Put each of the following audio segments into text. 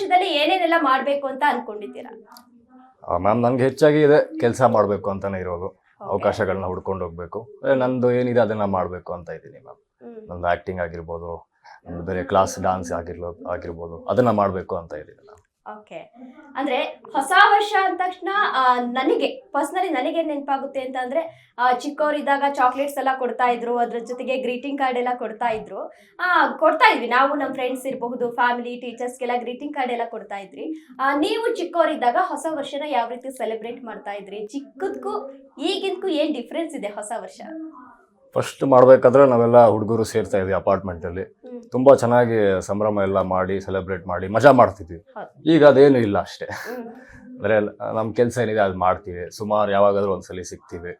ವರ್ಷದಲ್ಲಿ ಏನೇನೆಲ್ಲ ಮಾಡ್ಬೇಕು ಅಂತ ಅನ್ಕೊಂಡಿದ್ದೀರಾ? ಮ್ಯಾಮ್ ನನಗೆ ಹೆಚ್ಚಾಗಿ ಇದೆ ಕೆಲಸ ಮಾಡಬೇಕು ಅಂತಾನೆ ಇರೋದು, ಅವಕಾಶಗಳನ್ನ ಹುಡ್ಕೊಂಡು ಹೋಗ್ಬೇಕು. ನಂದು ಏನಿದೆ ಅದನ್ನ ಮಾಡಬೇಕು ಅಂತ ಇದ್ದೀನಿ ಮ್ಯಾಮ್. ನಂದು ಆಕ್ಟಿಂಗ್ ಆಗಿರ್ಬೋದು, ಬೇರೆ ಕ್ಲಾಸ್ ಡಾನ್ಸ್ ಆಗಿರ್ಬೋದು, ಅದನ್ನ ಮಾಡಬೇಕು ಅಂತ ಇದ್ದೀನಿ ನಾನು. ಓಕೆ, ಅಂದ್ರೆ ಹೊಸ ವರ್ಷ ಅಂದ ತಕ್ಷಣ ನನಗೆ ಪರ್ಸನಲಿ ನನಗೆ ನೆನಪಾಗುತ್ತೆ ಅಂತ ಅಂದ್ರೆ ಚಿಕ್ಕವರಿದ್ದಾಗ ಚಾಕ್ಲೇಟ್ಸ್ ಎಲ್ಲ ಕೊಡ್ತಾ ಇದ್ರು, ಅದ್ರ ಜೊತೆಗೆ ಗ್ರೀಟಿಂಗ್ ಕಾರ್ಡ್ ಎಲ್ಲ ಕೊಡ್ತಾ ಇದ್ರು. ಕೊಡ್ತಾ ಇದ್ವಿ ನಾವು, ನಮ್ಮ ಫ್ರೆಂಡ್ಸ್ ಇರಬಹುದು, ಫ್ಯಾಮಿಲಿ, ಟೀಚರ್ಸ್ಗೆಲ್ಲ ಗ್ರೀಟಿಂಗ್ ಕಾರ್ಡ್ ಎಲ್ಲ ಕೊಡ್ತಾ ಇದ್ರಿ. ನೀವು ಚಿಕ್ಕವರಿದ್ದಾಗ ಹೊಸ ವರ್ಷನ ಯಾವ ರೀತಿ ಸೆಲೆಬ್ರೇಟ್ ಮಾಡ್ತಾ ಇದ್ರಿ? ಚಿಕ್ಕದಕ್ಕೂ ಈಗಿನಕ್ಕೂ ಏನ್ ಡಿಫ್ರೆನ್ಸ್ ಇದೆ ಹೊಸ ವರ್ಷ? ಫಸ್ಟ್ ಮಾಡ್ಬೇಕಾದ್ರೆ ನಾವೆಲ್ಲ ಹುಡುಗರು ಸೇರ್ತಾ ಇದ್ವಿ ಅಪಾರ್ಟ್ಮೆಂಟ್ ಅಲ್ಲಿ, ತುಂಬಾ ಚೆನ್ನಾಗಿ ಸಂಭ್ರಮ ಎಲ್ಲ ಮಾಡಿ ಸೆಲೆಬ್ರೇಟ್ ಮಾಡಿ ಮಜಾ ಮಾಡ್ತಿದ್ವಿ. ಈಗ ಅದೇನು ಇಲ್ಲ ಅಷ್ಟೇ. ಅಂದ್ರೆ ನಮ್ ಕೆಲ್ಸ ಏನಿದೆ ಅದು ಮಾಡ್ತೀವಿ, ಸುಮಾರು ಯಾವಾಗಾದ್ರೂ ಒಂದ್ಸಲಿ ಸಿಗ್ತೀವಿ.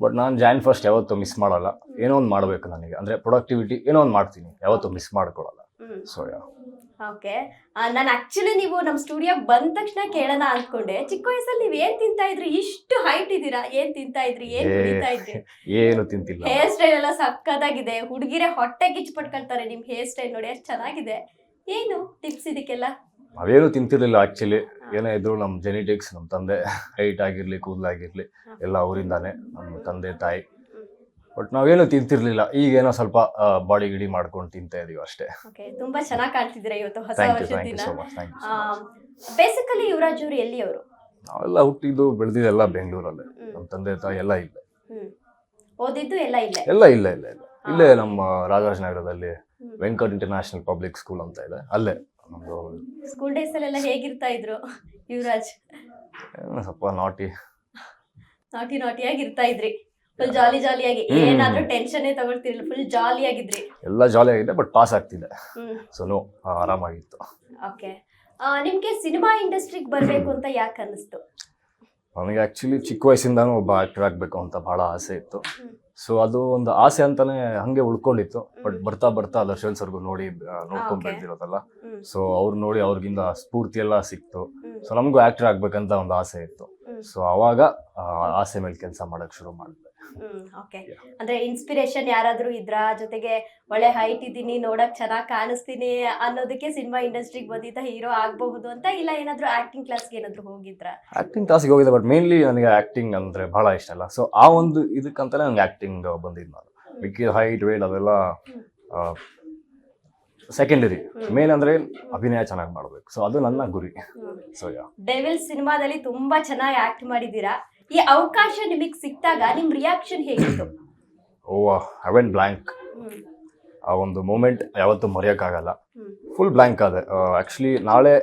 ಬಟ್ ನಾನು ಜಾನ್ ಫಸ್ಟ್ ಯಾವತ್ತೂ ಮಿಸ್ ಮಾಡಲ್ಲ. ಏನೋ ಒಂದು ಮಾಡ್ಬೇಕು ನನಗೆ, ಅಂದ್ರೆ ಪ್ರೊಡಕ್ಟಿವಿಟಿ ಏನೋ ಒಂದು ಮಾಡ್ತೀನಿ, ಯಾವತ್ತೂ ಮಿಸ್ ಮಾಡ್ಕೊಳಲ್ಲ. ಸೊ ಓಕೆ, ನಾನು ಆಕ್ಚುಲಿ ನೀವು ನಮ್ಮ ಸ್ಟುಡಿಯೋಗೆ ಬಂದ ತಕ್ಷಣ ಕೇಳೋಣ ಅನ್ಕೊಂಡೆ, ಚಿಕ್ಕ ವಯಸ್ಸಲ್ಲಿ ನೀವ್ ಏನ್ ತಿಂತಾ ಇದ್ರಿ? ಇಷ್ಟು ಹೈಟ್ ಇದ್ದೀರಾ, ಏನ್ ತಿಂತಾ ಇದ್ರಿ, ಏನ್ ಕುಡಿತಾ ಇದ್ರಿ? ಏನು ತಿಂತಿಲ್ಲ. ಹೇರ್ ಸ್ಟೈಲ್ ಎಲ್ಲ ಸಕ್ಕತ್ತಾಗಿದೆ, ಹುಡುಗಿರೆ ಹೊಟ್ಟೆ ಕಿಚ್ಚು ಪಟ್ಕೊಳ್ತಾರೆ ನಿಮ್ ಹೇರ್ ಸ್ಟೈಲ್ ನೋಡಿ, ಅಷ್ಟು ಚೆನ್ನಾಗಿದೆ. ಏನು ಟಿಪ್ಸ್ ಇದಕ್ಕೆಲ್ಲ? ನಾವೇನು ತಿಂತಿರ್ಲಿಲ್ಲ ಆಕ್ಚುಲಿ. ಏನೇ ಇದ್ರು ನಮ್ ಜೆನೆಟಿಕ್ಸ್, ನಮ್ ತಂದೆ ಹೈಟ್ ಆಗಿರ್ಲಿ ಕೂದಲಾಗಿರ್ಲಿ ಎಲ್ಲ ಅವರಿಂದಾನೆ, ನಮ್ಮ ತಂದೆ ತಾಯಿ. ಬಟ್ ನಾವೇನು ತಿಂತಿರ್ಲಿಲ್ಲ. ಈಗೇನೋ ಸ್ವಲ್ಪ ಬಾಡಿ ಗಿಡಿ ಮಾಡ್ಕೊಂಡು ತಿಂತಾ ಇದೀವಿ ಅಷ್ಟೇ. ತುಂಬಾ ಚೆನ್ನಾಗಿ ಕಾಣ್ತಿದ್ದೀರಾ ಇವತ್ತು ಹೊಸ ವರ್ಷದ ದಿನ. ಬೇಸಿಕಲಿ ಯುವರಾಜ್ ಅವರು ಎಲ್ಲಿಯವರು? ನಾವೆಲ್ಲ ಹುಟ್ಟಿದ್ದು ಬೆಳೆದಿದ್ದೆಲ್ಲ ಬೆಂಗಳೂರಲ್ಲೇ. ನಮ್ಮ ತಂದೆ ತಾಯಿ ಎಲ್ಲ ಇಲ್ಲೇ. ಓದಿದ್ದು ಎಲ್ಲ ಇಲ್ಲೇ? ಎಲ್ಲ ಇಲ್ಲ ಇಲ್ಲ ಇಲ್ಲ ಇಲ್ಲೇ ನಮ್ಮ ರಾಜರಾಜನಗರದಲ್ಲಿ ವೆಂಕಟ್ ಇಂಟರ್ನ್ಯಾಷನಲ್ ಪಬ್ಲಿಕ್ ಸ್ಕೂಲ್ ಅಂತ ಇದೆ, ಅಲ್ಲೇ ನಮ್ದು. ಸ್ಕೂಲ್ ಡೇಸ್ ಅಲ್ಲೆಲ್ಲ ಹೇಗಿರ್ತಾ ಇದ್ರು ಯುವರಾಜ್? ಸ್ವಲ್ಪ ನಾಟಿ ನಾಟಿಯಾಗಿ ಇರ್ತಾ ಇದ್ರಿ, ಫುಲ್ ಜಾಲಿಯಾಗಿ, ಏನಾದ್ರೂ ಟೆನ್ಷನ್ ತಗೊಳ್ತಿರ್ಲಿಲ್ಲ, ಫುಲ್ ಜಾಲಿಯಾಗಿದ್ರಿ? ಎಲ್ಲ ಜಾಲಿ ಆಗಿದೆ, ಬಟ್ ಪಾಸ್ ಆಗ್ತಿದೆ. ಸೊ ನೋ, ಆರಾಮಾಗಿತ್ತು. ಓಕೆ, ನಿಮ್ಗೆ ಸಿನಿಮಾ ಇಂಡಸ್ಟ್ರಿಗೆ ಬರ್ಬೇಕು ಅಂತ ಯಾಕೆ ಅನ್ನಿಸ್ತು? ನನಗೆ ಆಕ್ಚುಲಿ ಚಿಕ್ಕ ವಯಸ್ಸಿಂದಾನು ಒಬ್ಬ ಆಕ್ಟರ್ ಆಗ್ಬೇಕು ಅಂತ ಬಹಳ ಆಸೆ ಇತ್ತು. ಸೊ ಅದು ಒಂದು ಆಸೆ ಅಂತಾನೆ ಹಂಗೆ ಉಳ್ಕೊಂಡಿತ್ತು. ಬಟ್ ಬರ್ತಾ ಬರ್ತಾ ದರ್ಶನ್ ಸರ್ಗು ನೋಡ್ಕೊಂಡ್ ಬೆಳೆದಿರೋದಲ್ಲ. ಸೊ ಅವ್ರು ನೋಡಿ ಅವ್ರಿಗಿಂದ ಸ್ಫೂರ್ತಿ ಎಲ್ಲ ಸಿಕ್ತು. ಸೊ ನಮಗೂ ಆಕ್ಟರ್ ಆಗ್ಬೇಕಂತ ಒಂದು ಆಸೆ ಇತ್ತು. ಸೊ ಅವಾಗ ಆಸೆ ಮೇಲೆ ಕೆಲಸ ಮಾಡಕ್ ಶುರು ಮಾಡಿದೆ. ಓಕೆ, ಅಂದ್ರೆ ಇನ್ಸ್ಪಿರೇಷನ್ ಯಾರಾದ್ರೂ ಇದ್ರಾ? ಜೊತೆಗೆ ಒಳ್ಳೆ ಹೈಟ್ ಇದ್ದೀನಿ, ನೋಡಕ್ ಚೆನ್ನಾಗಿ ಕಾಣಿಸ್ತೀನಿ ಅನ್ನೋದಕ್ಕೆ ಸಿನಿಮಾ ಇಂಡಸ್ಟ್ರಿಗೆ ಬಂದಿದ್ದ ಹೀರೋ ಆಗಬಹುದು ಅಂತ, ಇಲ್ಲ ಏನಾದ್ರೂ ಆಕ್ಟಿಂಗ್ ಕ್ಲಾಸ್ಗೆ ಏನಾದ್ರೂ ಹೋಗಿದ್ರಾ? ಆಕ್ಟಿಂಗ್ ಕ್ಲಾಸ್ಗೆ ಹೋಗಿದ್ದೆ, ಬಟ್ ಮೇನ್ಲಿ ನನಗೆ ಆಕ್ಟಿಂಗ್ ಅಂದ್ರೆ ಬಹಳ ಇಷ್ಟ ಅಲ್ಲ. ಸೊ ಆ ಒಂದು ಇದಕ್ಕಂತಾನೆ ನಂಗೆ ಆಕ್ಟಿಂಗ್ ಬಂದಿದ್ದು. ನಾನು ಮಿಕ್ಕಿ ಹೈಟ್ ವೇಟ್ ಅದೆಲ್ಲ ಸೆಕೆಂಡರಿ. ಮೇನ್ ಅಂದ್ರೆ ಅಭಿನಯ ಚೆನ್ನಾಗಿ ಮಾಡ್ಬೇಕು. ಸೊ ಅದು ನನ್ನ ಗುರಿ. ಸೊ ಡೆವಿಲ್ ಸಿನಿಮಾದಲ್ಲಿ ತುಂಬಾ ಚೆನ್ನಾಗಿ ಆಕ್ಟ್ ಮಾಡಿದೀರಾ. ಈ ಅವಕಾಶ ನಿಮಗೆ ಸಿಕ್ತಾಗ ನಿಮ್ ರಿಯಾಕ್ಷನ್ ಹೇಗಿತ್ತು? ಅವೆನ್ ಬ್ಲಾಂಕ್. ಆ ಒಂದು ಮೂಮೆಂಟ್ ಯಾವತ್ತೂ ಮರೆಯೋಕ್ಕಾಗಲ್ಲ. ಫುಲ್ ಬ್ಲಾಂಕ್ ಆದೆ. ಆಕ್ಚುಲಿ ನಾಳೆ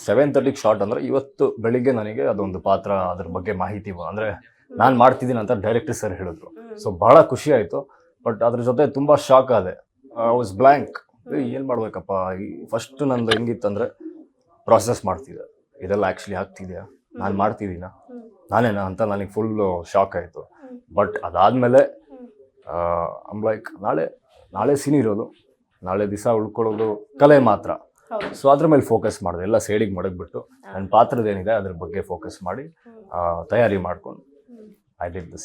7:30 ಶಾರ್ಟ್ ಅಂದ್ರೆ ಇವತ್ತು ಬೆಳಿಗ್ಗೆ ನನಗೆ ಅದೊಂದು ಪಾತ್ರ, ಅದ್ರ ಬಗ್ಗೆ ಮಾಹಿತಿ ಅಂದ್ರೆ ನಾನು ಮಾಡ್ತಿದ್ದೀನಿ ಅಂತ ಡೈರೆಕ್ಟರ್ ಸರ್ ಹೇಳಿದ್ರು. ಸೊ ಬಹಳ ಖುಷಿ ಆಯ್ತು. ಬಟ್ ಅದ್ರ ಜೊತೆ ತುಂಬಾ ಶಾಕ್ ಆದೆ. Was blank. ಏನ್ ಮಾಡ್ಬೇಕಪ್ಪ. ಫಸ್ಟ್ ನಂದು ಹೆಂಗಿತ್ತಂದ್ರೆ ಪ್ರಾಸೆಸ್ ಮಾಡ್ತಿದ್ದೆ, ಇದೆಲ್ಲ ಆಕ್ಚುಲಿ ಆಗ್ತಿದ್ಯಾ, ನಾನು ಮಾಡ್ತಿದ್ದೀನ, ನಾನೇನಾ ಅಂತ ನನಗೆ ಫುಲ್ ಶಾಕ್ ಆಯಿತು. ಬಟ್ ಅದಾದಮೇಲೆ ಲೈಕ್ ನಾಳೆ ಸೀನ್ ಇರೋದು, ನಾಳೆ ದಿವಸ ಉಳ್ಕೊಳ್ಳೋದು ಕಲೆ ಮಾತ್ರ. ಸೊ ಅದ್ರ ಮೇಲೆ ಫೋಕಸ್ ಮಾಡಿದೆ. ಎಲ್ಲ ಸೈಡಿಗೆ ಮಡಗ್ಬಿಟ್ಟು ನನ್ನ ಪಾತ್ರದೇನಿದೆ ಅದ್ರ ಬಗ್ಗೆ ಫೋಕಸ್ ಮಾಡಿ ತಯಾರಿ ಮಾಡ್ಕೊಂಡು ಐ ಡಿಡ್ ದ ಸೀನ್.